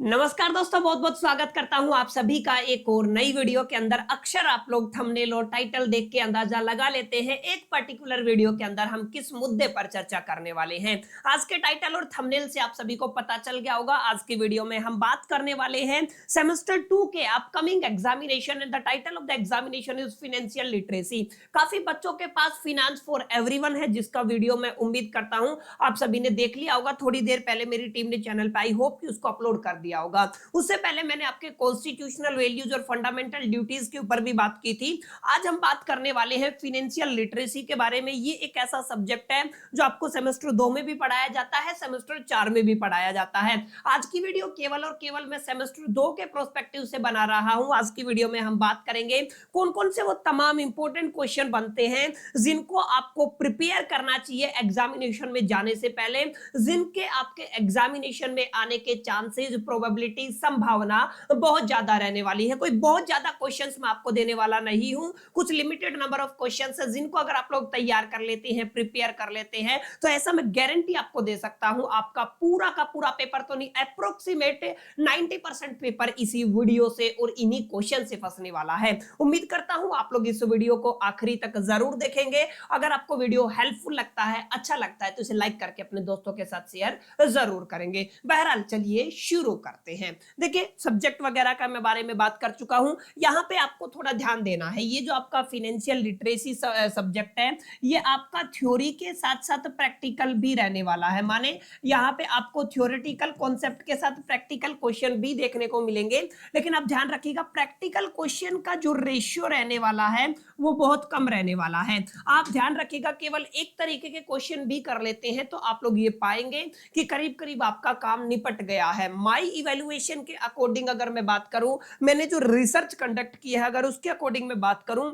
नमस्कार दोस्तों, बहुत बहुत स्वागत करता हूं आप सभी का एक और नई वीडियो के अंदर। अक्सर आप लोग थंबनेल और टाइटल देख के अंदाजा लगा लेते हैं एक पर्टिकुलर वीडियो के अंदर हम किस मुद्दे पर चर्चा करने वाले हैं। आज के टाइटल और थंबनेल से आप सभी को पता चल गया होगा। आज की वीडियो में हम बात करने वाले हैं सेमेस्टर 2 के upcoming examination and the title of the examination is financial literacy. काफी बच्चों के पास फाइनेंस फॉर एवरीवन है, जिसका वीडियो मैं उम्मीद करता हूं आप सभी ने देख लिया होगा। थोड़ी देर पहले मेरी टीम ने चैनल पर आई होप कि उसको अपलोड कर दिया होगा। उससे पहले मैंने आपके कॉन्स्टिट्यूशनल वैल्यूज और फंडामेंटल ड्यूटीज के ऊपर भी बात की थी। आज हम बात करने वाले हैं फाइनेंशियल लिटरेसी के बारे में। ये एक ऐसा सब्जेक्ट है जो आपको सेमेस्टर 2 में भी पढ़ाया जाता है, सेमेस्टर 4 में भी पढ़ाया जाता है। आज की वीडियो केवल और केवल मैं सेमेस्टर 2 के प्रोस्पेक्टिव से बना रहा हूं। आज की वीडियो में हम बात करेंगे कौन कौन से वो तमाम इंपॉर्टेंट क्वेश्चन बनते हैं जिनको आपको प्रिपेयर करना चाहिए एग्जामिनेशन में जाने से पहले, जिनके आपके एग्जामिनेशन में आने के चांसेस, प्रोबेबिलिटी, संभावना बहुत ज्यादा रहने वाली है। कोई बहुत ज्यादा क्वेश्चंस मैं आपको देने वाला नहीं हूं, कुछ लिमिटेड नंबर ऑफ क्वेश्चंस है जिनको अगर आप लोग तैयार कर लेते हैं, प्रिपेयर कर लेते हैं, तो ऐसा मैं गारंटी आपको दे सकता हूं आपका पूरा का पूरा पेपर तो नहीं, अप्रोक्सीमेट 90% पेपर इसी वीडियो से और इन्हीं क्वेश्चन से फंसने वाला है। उम्मीद करता हूं आप लोग इस वीडियो को आखिरी तक जरूर देखेंगे। अगर आपको वीडियो हेल्पफुल लगता है, अच्छा लगता है, तो इसे लाइक करके अपने दोस्तों के साथ शेयर जरूर करेंगे। बहरहाल चलिए शुरू करते हैं। देखिए, सब्जेक्ट वगैरह का मैं बारे में बात कर चुका हूं। यहां पे आपको थोड़ा ध्यान देना है। ये जो आपका फाइनेंशियल लिटरेसी सब्जेक्ट है, ये आपका थ्योरी के साथ साथ प्रैक्टिकल भी रहने वाला है। माने यहां पे आपको थ्योरेटिकल कॉन्सेप्ट के साथ प्रैक्टिकल क्वेश्चन भी देखने को मिलेंगे, लेकिन आप ध्यान रखिएगा प्रैक्टिकल क्वेश्चन का जो रेशियो रहने वाला है वो बहुत कम रहने वाला है। आप ध्यान रखिएगा, केवल एक तरीके के क्वेश्चन भी कर लेते हैं तो आप लोग ये पाएंगे कि करीब करीब आपका काम निपट गया है। माई इवैल्यूएशन के अकॉर्डिंग अगर मैं बात करूं, मैंने जो रिसर्च कंडक्ट किया है, अगर उसके अकॉर्डिंग मैं बात करूं,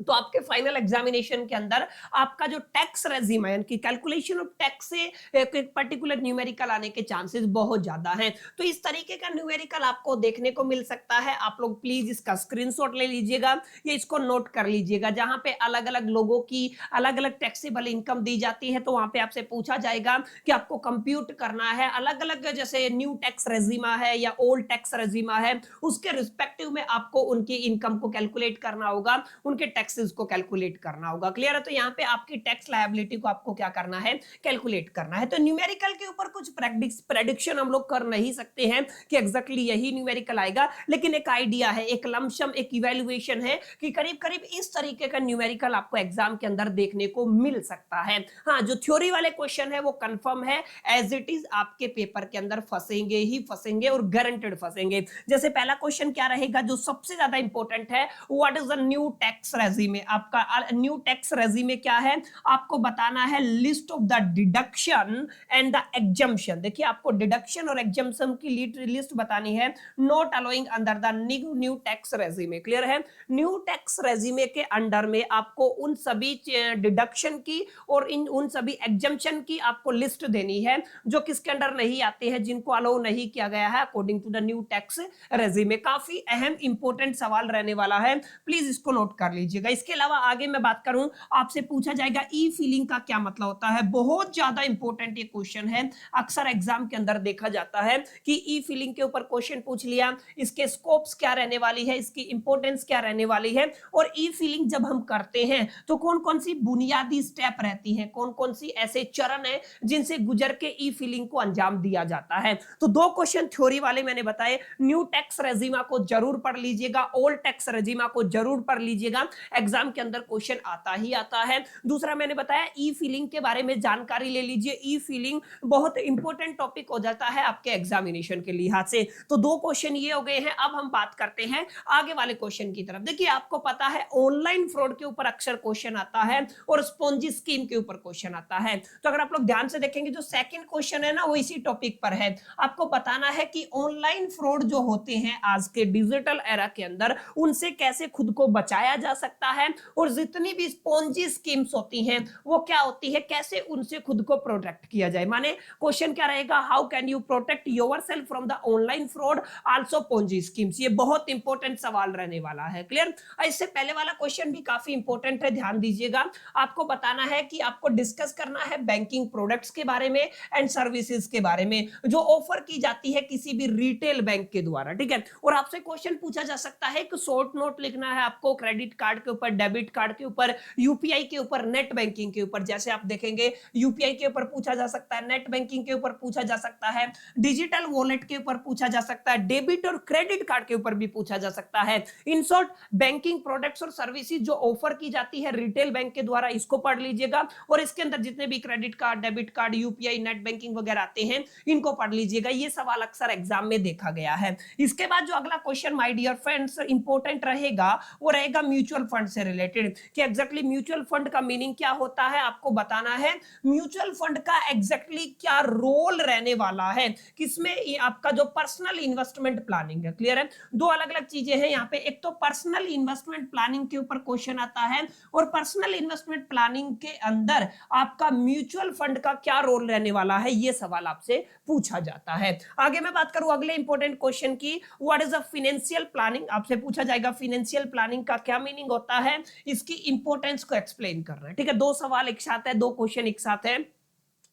तो आपके फाइनल एग्जामिनेशन के अंदर आपका जो टैक्स रेजिम है, यानी कैलकुलेशन ऑफ टैक्स से एक पर्टिकुलर न्यूमेरिकल आने के चांसेस बहुत ज्यादा हैं। तो इस तरीके का न्यूमेरिकल आपको देखने को मिल सकता है। आप लोग प्लीज इसका स्क्रीनशॉट ले लीजिएगा या इसको नोट कर लीजिएगा। जहां पे अलग अलग लोगों की अलग अलग टैक्सेबल इनकम दी जाती है, तो वहां पे आपसे पूछा जाएगा कि आपको कंप्यूट करना है अलग अलग, जैसे न्यू टैक्स रेजिमा है या ओल्ड टैक्स रेजिमा है, उसके रिस्पेक्टिव में आपको उनकी इनकम को कैलकुलेट करना होगा, उनके टैक्सेस को कैलकुलेट करना होगा। क्लियर है? तो यहाँ पे आपकी टैक्स लायबिलिटी को आपको क्या करना है, कैलकुलेट करना है। तो न्यूमेरिकल के ऊपर कुछ प्रेडिक्शन हम लोग कर नहीं सकते हैं कि एग्जैक्टली यही न्यूमेरिकल आएगा, लेकिन एक आइडिया है, एक लमसम, एक इवैल्यूएशन है कि करीब करीब इस तरीके का न्यूमेरिकल आपको एग्जाम के अंदर देखने को मिल सकता है। हाँ, जो थ्योरी वाले क्वेश्चन है वो कंफर्म है, एज इट इज आपके पेपर के अंदर फंसेंगे ही फंसेंगे और गारंटेड फंसेंगे। जैसे पहला क्वेश्चन क्या रहेगा जो सबसे ज्यादा इंपॉर्टेंट है, what is the new tax regime. आपका न्यू टैक्स रेजिमे क्या है, आपको बताना है list of the deduction and the exemption. देखिए, आपको डिडक्शन और एग्जम्पशन की लिस्ट बतानी है, not allowing under the new tax regime. Clear है? न्यू टैक्स रेजिमे के अंडर में आपको उन सभी डिडक्शन की और उन सभी एग्जम्पशन की आपको लिस्ट देनी है जो किसके अंडर नहीं आते हैं, जिनको अलाउ नहीं किया गया है according to the new tax regime. काफी अहम इंपॉर्टेंट सवाल रहने वाला है, प्लीज इसको नोट कर लीजिएगा। इसके अलावा आगे मैं बात करूं, आपसे पूछा जाएगा ई फीलिंग का क्या मतलब होता है। बहुत ज्यादा इंपॉर्टेंट ये क्वेश्चन है, अक्सर एग्जाम के अंदर देखा जाता है कि ई फीलिंग के ऊपर क्वेश्चन पूछ लिया, इसके स्कोप्स क्या रहने वाली है, इसकी इंपॉर्टेंस क्या रहने वाली है, और ई फीलिंग जब हम करते हैं तो कौन कौन सी बुनियादी स्टेप रहती है, कौन कौन सी ऐसे चरण है जिनसे गुजर के ई फीलिंग को अंजाम दिया जाता है। तो दो क्वेश्चन थ्योरी वाले मैंने बताए, न्यू टैक्स रेजिमा को जरूर पढ़ लीजिएगा, ओल्ड टैक्स रेजिमा को जरूर पढ़ लीजिएगा, एग्जाम के अंदर क्वेश्चन आता ही आता है। दूसरा मैंने बताया ई फीलिंग के बारे में जानकारी ले लीजिए। ई फीलिंग बहुत इंपॉर्टेंट टॉपिक हो जाता है आपके एग्जामिनेशन के लिहाज से। तो दो क्वेश्चन ये हो गए हैं। अब हम बात करते हैं आगे वाले क्वेश्चन की तरफ। देखिए, आपको पता है ऑनलाइन फ्रॉड के ऊपर अक्सर क्वेश्चन आता है और स्पॉन्जी स्कीम के ऊपर क्वेश्चन आता है। तो अगर आप लोग ध्यान से देखेंगे, जो सेकंड क्वेश्चन है ना, वो इसी टॉपिक पर है। आपको बताना है कि ऑनलाइन फ्रॉड जो होते हैं आज के डिजिटल एरा के अंदर, उनसे कैसे खुद को बचाया जा सकता सकता है, और जितनी भी स्पॉन्जी स्कीम्स होती हैं वो क्या होती है, कैसे उनसे खुद को प्रोटेक्ट किया जाए। माने क्वेश्चन क्या रहेगा, how can you protect yourself from the online fraud also Ponzi schemes. ये बहुत इंपॉर्टेंट सवाल रहने वाला है। क्लियर। इससे पहले वाला क्वेश्चन भी काफी इंपॉर्टेंट है, ध्यान दीजिएगा। आपको बताना है कि आपको डिस्कस करना है बैंकिंग प्रोडक्ट्स के बारे में एंड सर्विसेज के बारे में जो ऑफर की जाती है किसी भी रिटेल बैंक के द्वारा, ठीक है। और आपसे क्वेश्चन पूछा जा सकता है कि शॉर्ट नोट लिखना है आपको क्रेडिट कार्ड के ऊपर, डेबिट कार्ड के ऊपर, यूपीआई के ऊपर, नेट बैंकिंग के ऊपर। जैसे आप देखेंगे यूपीआई के ऊपर पूछा जा सकता है, नेट बैंकिंग के ऊपर पूछा जा सकता है, डिजिटल वॉलेट के ऊपर पूछा जा सकता है, डेबिट और क्रेडिट कार्ड के ऊपर भी पूछा जा सकता है। इन शॉर्ट बैंकिंग प्रोडक्ट्स और सर्विसेज जो ऑफर की जाती है रिटेल बैंक के द्वारा, इसको पढ़ लीजिएगा। और इसके अंदर जितने भी credit card, debit card, UPI, net banking वगैरह आते हैं इनको पढ़ लीजिएगा। ये सवाल अक्सर एग्जाम में देखा गया है। इसके बाद जो अगला question my dear friends important रहेगा वो रहेगा म्यूचुअल फंड से रिलेटेड, कि एग्जैक्टली म्यूचुअल फंड का मीनिंग क्या होता है आपको बताना है। म्यूचुअल फंड का एग्जैक्टली क्या रोल रहने वाला है, किसमें ये आपका जो पर्सनल इन्वेस्टमेंट प्लानिंग है। क्लियर है। दो अलग अलग चीजें हैं यहाँ पे, एक तो पर्सनल इन्वेस्टमेंट प्लानिंग के ऊपर क्वेश्चन आता है, और पर्सनल इन्वेस्टमेंट प्लानिंग के अंदर आपका म्यूचुअल फंड का क्या रोल रहने वाला है, ये सवाल आपसे पूछा जाता है। आगे मैं बात करूं अगले इंपॉर्टेंट क्वेश्चन की, what is a financial planning. आपसे पूछा जाएगा फाइनेंशियल प्लानिंग का क्या मीनिंग होता है, इसकी इंपॉर्टेंस को एक्सप्लेन करना है। ठीक है, दो सवाल एक साथ है, दो क्वेश्चन एक साथ है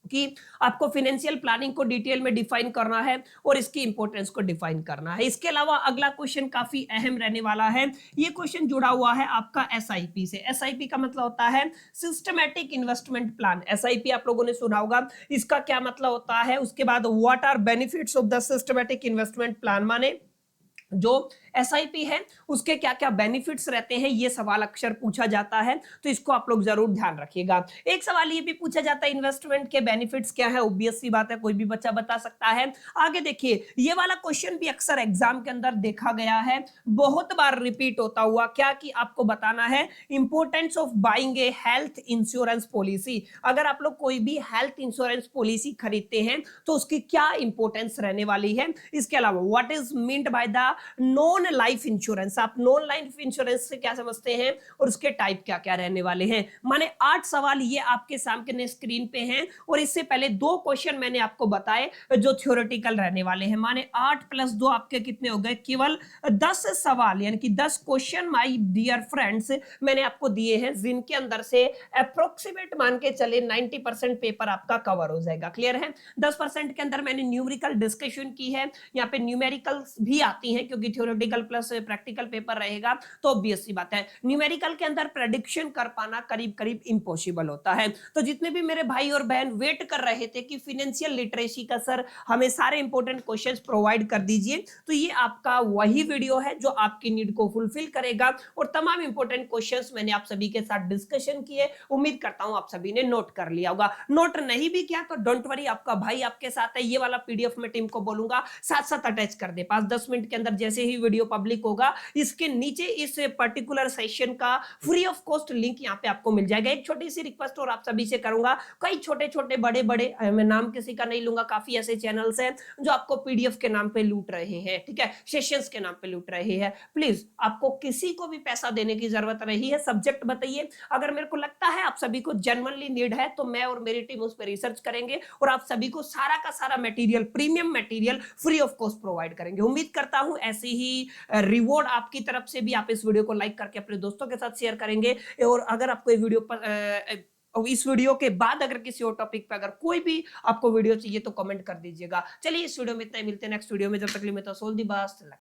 कि आपको फाइनेंशियल प्लानिंग को डिटेल में डिफाइन करना है और इसकी इंपॉर्टेंस को डिफाइन करना है। इसके अलावा अगला क्वेश्चन काफी अहम रहने वाला है। ये क्वेश्चन जुड़ा हुआ है आपका एसआईपी से। एसआईपी का मतलब होता है सिस्टमैटिक इन्वेस्टमेंट प्लान। एसआईपी आप लोगों ने सुना होगा, इसका क्या मतलब होता है। उसके बाद what are benefits of the systematic investment plan, माने जो एसआईपी है उसके क्या क्या बेनिफिट्स रहते हैं, ये सवाल अक्सर पूछा जाता है, तो इसको आप लोग जरूर ध्यान रखिएगा। एक सवाल ये भी पूछा जाता है इन्वेस्टमेंट के बेनिफिट्स क्या है, ऑब्वियस सी बात है, कोई भी बच्चा बता सकता है। आगे देखिए, ये वाला क्वेश्चन भी अक्सर एग्जाम के अंदर देखा गया है, बहुत बार रिपीट होता हुआ, क्या कि आपको बताना है importance of buying A health insurance policy. अगर आप लोग कोई भी हेल्थ इंश्योरेंस पॉलिसी खरीदते हैं तो उसकी क्या इंपॉर्टेंस रहने वाली है। इसके अलावा what is meant by the non life insurance, आप नॉन लाइफ इंश्योरेंस से क्या समझते हैं और उसके टाइप क्या क्या रहने वाले हैं। माने 8 सवाल ये आपके सामने स्क्रीन पे हैं, और इससे पहले 2 क्वेश्चन मैंने आपको बताए जो थ्योरेटिकल रहने वाले हैं। माने 8 + 2 आपके कितने हो गए, केवल 10 सवाल, यानी कि 10 क्वेश्चन माय डियर फ्रेंड्स मैंने आपको दिए हैं, जिनके अंदर से अप्रोक्सीमेट मान के चले 90% पेपर आपका कवर हो जाएगा। क्लियर है। 10% के अंदर मैंने न्यूमेरिकल डिस्कशन की है, यहाँ पे न्यूमेरिकल्स भी आती हैं क्योंकि थ्योरेटिकल प्लस प्रैक्टिकल पेपर रहेगा, तो ऑब्वियस सी बात है न्यूमेरिकल के अंदर प्रेडिक्शन कर पाना करीब करीब इम्पॉसिबल होता है। तो जितने भी मेरे भाई और बहन वेट कर रहे थे कि फाइनेंशियल लिटरेसी का सर हमें सारे इंपॉर्टेंट क्वेश्चंस प्रोवाइड कर दीजिए, तो ये आपका वही वीडियो है जो आपकी नीड को फुलफिल करेगा, और तमाम इंपॉर्टेंट क्वेश्चंस मैंने आप सभी के साथ डिस्कशन किए। उम्मीद करता हूं आप सभी ने नोट कर लिया होगा। नोट नहीं भी किया तो डोंट वरी, आपका भाई आपके साथ है। ये वाला पीडीएफ में टीम को बोलूंगा साथ साथ अटैच कर दे, 5-10 मिनट के अंदर जैसे ही वीडियो पब्लिक होगा इसके नीचे इस पर्टिकुलर सेशन का फ्री ऑफ कॉस्ट लिंक यहाँ पे आपको मिल जाएगा। एक छोटी सी रिक्वेस्ट और आप सभी से करूंगा, कई छोटे छोटे बड़े बड़े, मैं नाम किसी का नहीं लूंगा, काफी ऐसे चैनल्स हैं जो आपको पीडीएफ के नाम पे लूट रहे हैं, ठीक है, सेशंस के नाम पे लूट रहे हैं। प्लीज आपको किसी को भी पैसा देने की जरूरत नहीं है, सब्जेक्ट बताइए। अगर मेरे को लगता है आप सभी को जेन्युइनली नीड है तो मैं और मेरी टीम उस पर रिसर्च करेंगे और आप सभी को सारा का सारा material, premium material free of cost provide करेंगे। उम्मीद करता हूं ऐसी ही रिवॉर्ड आपकी तरफ से भी आप इस वीडियो को लाइक करके अपने दोस्तों के साथ शेयर करेंगे। और अगर आपको ये वीडियो पर इस वीडियो के बाद अगर किसी और टॉपिक पे अगर कोई भी आपको वीडियो चाहिए तो कमेंट कर दीजिएगा। चलिए इस वीडियो में इतना ही, मिलते हैं नेक्स्ट वीडियो में, जब तक के लिए मैं तो सोल दी बस।